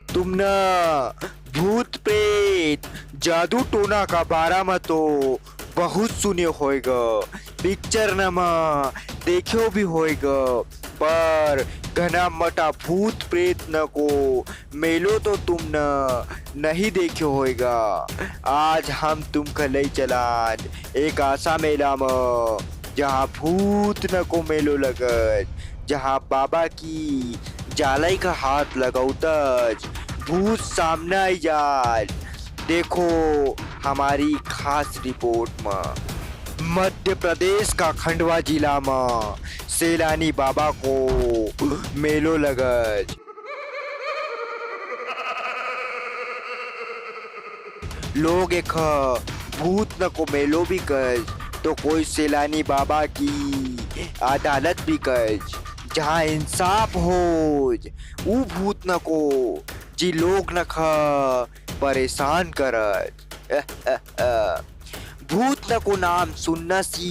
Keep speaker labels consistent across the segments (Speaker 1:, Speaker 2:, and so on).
Speaker 1: तुम ना भूत प्रेत जादू टोना का बारा में तो बहुत सुने होएगा, पिक्चर नमा देखो भी होएगा, पर घना मटा भूत प्रेत न को मेलो तो तुम न नहीं देखो होएगा। आज हम तुमको ले चलान एक ऐसा मेला में जहाँ भूत न को मेलो लगत, जहाँ बाबा की जालाई का हाथ लगाउतज भूत सामने आई जाए। देखो हमारी खास रिपोर्ट में मध्य प्रदेश का खंडवा जिला में सैलानी बाबा को मेलो लगज। लोग एक भूत न को मेलो भी कज तो कोई सैलानी बाबा की अदालत भी कज, जहाँ इंसाफ हो ऊ भूत न को जी लोग न परेशान करत। भूत न को नाम सुनना सी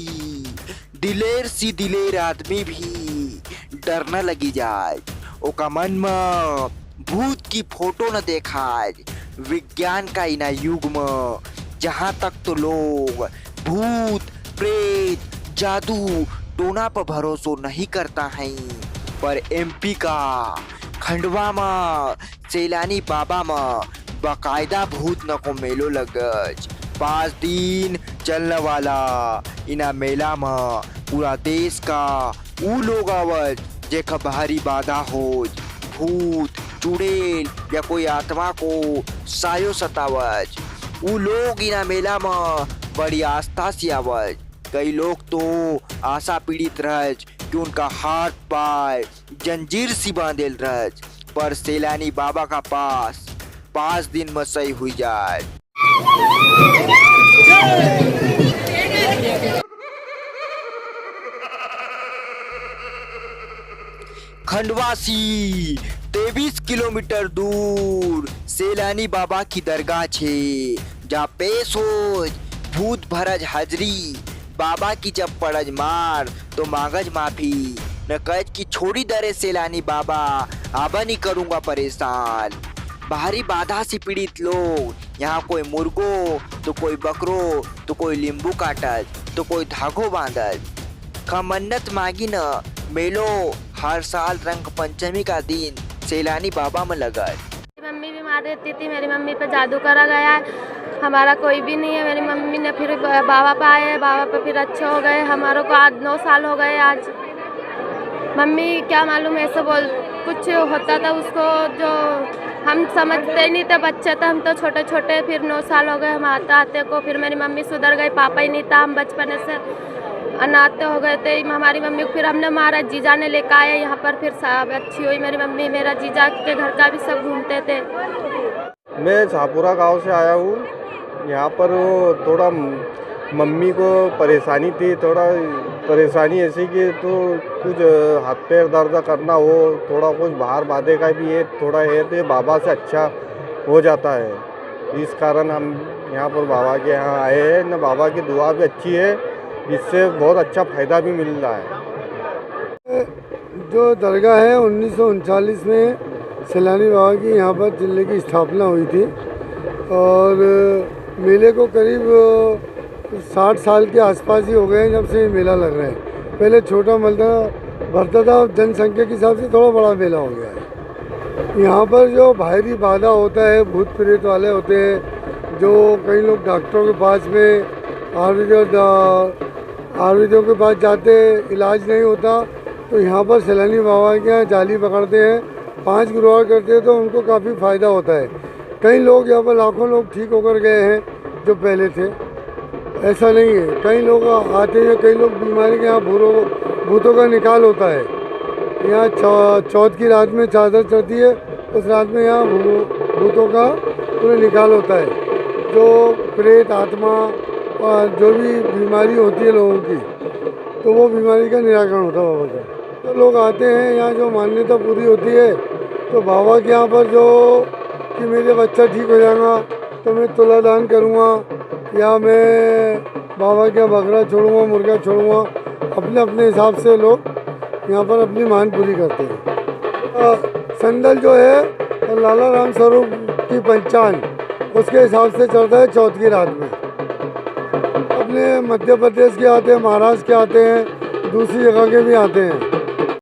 Speaker 1: दिलेर आदमी भी डरना लगी जाए। ओका मन में भूत की फोटो न देखाए। विज्ञान का इना युग में जहाँ तक तो लोग भूत प्रेत जादू टोना पर भरोसा नहीं करता है, पर एमपी का खंडवा में सैलानी बाबा में बाकायदा भूत न को मेलो लगज। 5 दिन चलने वाला इना मेला में पूरा देश का ऊ लोग आवत जेका बाहरी बाधा हो, भूत चुड़ैल या कोई आत्मा को सायो सतावज। ऊ लोग इना मेला में बड़ी आस्था से आवत। कई लोग तो आशा पीड़ित रहज कि उनका हाथ पाय जंजीर सी बांधेल रहज, पर सैलानी बाबा का पास 5 दिन में सही हुई जाए। खंडवा से 23 किलोमीटर दूर सैलानी बाबा की दरगाह छे, जहाँ पेश हो भूत भरज हाजरी। बाबा की जब पड़ज मार तो मांगज माफी, न कहज की छोड़ी दरे सैलानी बाबा आबा नहीं करूँगा परेशान। बाहरी बाधा से पीड़ित लोग यहाँ कोई मुर्गो तो कोई बकरो तो कोई लींबू काटज तो कोई धागो बांधज। मन्नत मांगी न मेलो हर साल रंग पंचमी का दिन सैलानी बाबा में लगज।
Speaker 2: मम्मी बीमार रहती थी, मेरी मम्मी पे जादू करा गया है। हमारा कोई भी नहीं है। मेरी मम्मी ने फिर बाबा पे आए, बाबा पे फिर अच्छे हो गए। हमारों को आज 9 साल हो गए। आज मम्मी क्या मालूम ऐसे बोल कुछ होता था उसको, जो हम समझते नहीं थे, बच्चे थे हम तो छोटे छोटे। फिर 9 साल हो गए हम आते आते को। फिर मेरी मम्मी सुधर गई, पापा ही नहीं था, हम बचपन से अनाथ हो गए थे। हमारी मम्मी को फिर हमने मारा, जीजा ने लेकर आया यहाँ पर, फिर सब अच्छी हुई मेरी मम्मी। मेरा जीजा के घर का भी सब घूमते थे।
Speaker 3: मैं शाहपुरा गांव से आया हूँ। यहाँ पर थोड़ा मम्मी को परेशानी थी, थोड़ा परेशानी ऐसी कि तो कुछ हाथ पैर दर्द करना हो, थोड़ा कुछ बाहर बाधे का भी है, थोड़ा है तो बाबा से अच्छा हो जाता है। इस कारण हम यहाँ पर बाबा के यहाँ आए हैं न। बाबा की दुआ भी अच्छी है, इससे बहुत अच्छा फ़ायदा भी मिल रहा है।
Speaker 4: जो दरगाह है 1939 में सैलानी बाबा की यहाँ पर जिले की स्थापना हुई थी, और मेले को करीब 60 साल के आसपास ही हो गए हैं जब से ये मेला लग रहा है। पहले छोटा मेला भरता था, जनसंख्या के हिसाब से थोड़ा बड़ा मेला हो गया है। यहाँ पर जो बाहरी बाधा होता है, भूत प्रेत वाले होते हैं, जो कई लोग डॉक्टरों के पास में आयुर्वेदियों के पास जाते, इलाज नहीं होता, तो यहाँ पर सैलानी बाबा के यहाँ जाली पकड़ते हैं, 5 गुरुवार करते हैं, तो उनको काफ़ी फ़ायदा होता है। कई लोग यहाँ पर लाखों लोग ठीक होकर गए हैं जो पहले थे। ऐसा नहीं है, कई लोग आते हैं, कई लोग बीमारी के यहाँ भूतों का निकाल होता है। यहाँ चौथ की रात में चादर चढ़ती है, उस रात में यहाँ भूतों का पूरा निकाल होता है। जो प्रेत आत्मा और जो भी बीमारी होती है लोगों की, तो वो बीमारी का निराकरण होता है बाबा का। तो लोग आते हैं यहाँ, जो मान्यता पूरी होती है, तो बाबा के यहाँ पर जो कि मेरे बच्चा ठीक हो जाएगा तो मैं तुला दान करूँगा, या मैं बाबा के यहाँ बकरा छोड़ूंगा, मुर्गा छोड़ूंगा, अपने अपने हिसाब से लोग यहाँ पर अपनी मान पूरी करते हैं। संदल जो है लाला राम स्वरूप की पंचांग उसके हिसाब से चलता है चौथ की रात में। अपने मध्य प्रदेश के आते हैं, महाराष्ट्र के आते हैं, दूसरी जगह के भी आते हैं।